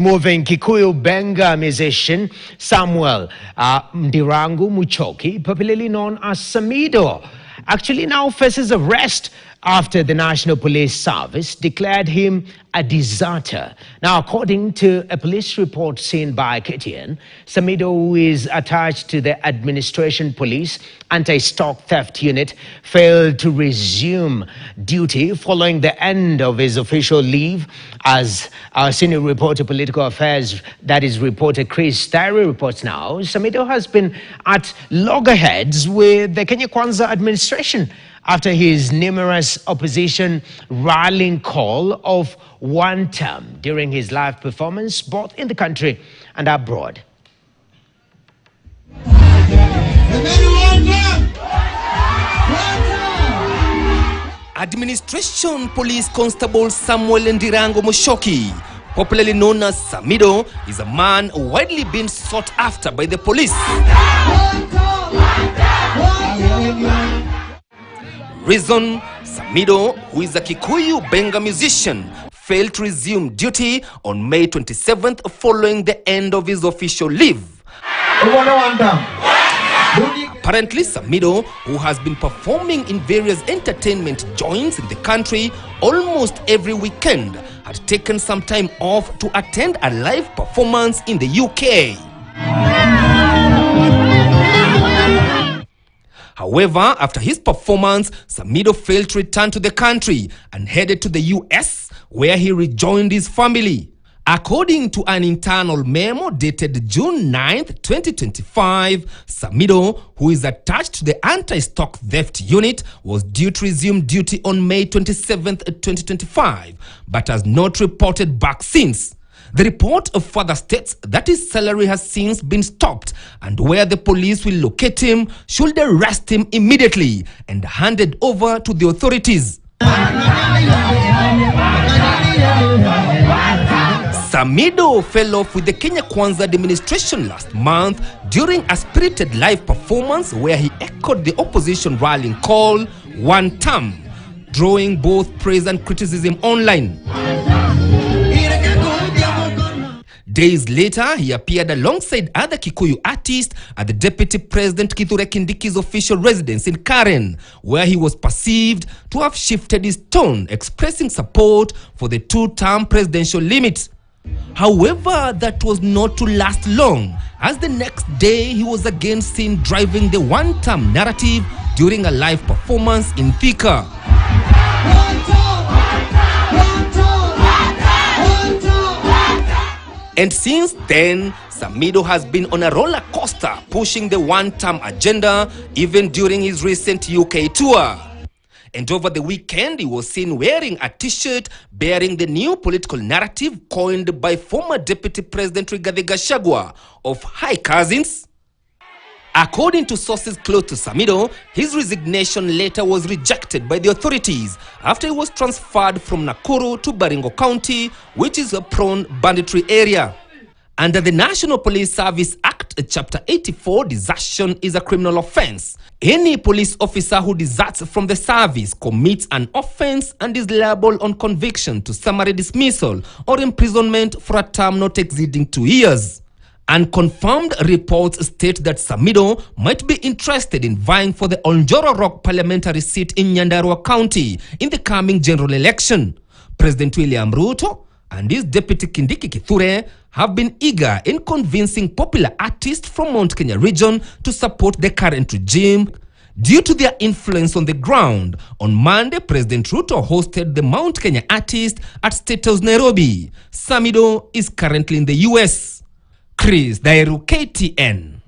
Moving Kikuyu Benga musician Samuel Ndirangu Muchoki, popularly known as Samido, actually now faces arrest after the National Police Service declared him a deserter. Now, according to a police report seen by KTN, Samido, who is attached to the Administration Police Anti-Stock Theft Unit, failed to resume duty following the end of his official leave. As our senior reporter, Political Affairs, that is reporter Chris Diary reports now, Samido has been at loggerheads with the Kenya Kwanza administration after his numerous opposition rallying call of one term during his live performance both in the country and abroad. Administration Police Constable Samuel Ndirangu Muchoki, popularly known as Samido, is a man widely being sought after by the police. Reason: Samido, who is a Kikuyu Benga musician, failed to resume duty on May 27th following the end of his official leave. Apparently, Samido, who has been performing in various entertainment joints in the country almost every weekend, had taken some time off to attend a live performance in the UK. However, after his performance, Samido failed to return to the country and headed to the US, where he rejoined his family. According to an internal memo dated June 9th, 2025, Samido, who is attached to the Anti-Stock Theft Unit, was due to resume duty on May 27th, 2025, but has not reported back since. The report further states that his salary has since been stopped, and where the police will locate him should arrest him immediately and handed over to the authorities. Samido fell off with the Kenya Kwanza administration last month during a spirited live performance where he echoed the opposition rallying call, one term, drawing both praise and criticism online. Days later, he appeared alongside other Kikuyu artists at the Deputy President Kithure Kindiki's official residence in Karen, where he was perceived to have shifted his tone, expressing support for the two-term presidential limit. However, that was not to last long, as the next day he was again seen driving the one-term narrative during a live performance in Thika. And since then, Samido has been on a roller coaster pushing the one-term agenda even during his recent UK tour. And over the weekend, he was seen wearing a t-shirt bearing the new political narrative coined by former Deputy President Rigathi Gachagua of Hi Cousins. According to sources close to Samido, his resignation letter was rejected by the authorities after he was transferred from Nakuru to Baringo County, which is a prone banditry area. Under the National Police Service Act, Chapter 84, desertion is a criminal offense. Any police officer who deserts from the service commits an offense and is liable on conviction to summary dismissal or imprisonment for a term not exceeding 2 years. Unconfirmed reports state that Samido might be interested in vying for the Onjoro Rock parliamentary seat in Nyandarua County in the coming general election. President William Ruto and his deputy Kindiki Kithure have been eager in convincing popular artists from Mount Kenya region to support the current regime due to their influence on the ground. On Monday, President Ruto hosted the Mount Kenya artist at State House, Nairobi. Samido is currently in the US. Chris Diary, KTN.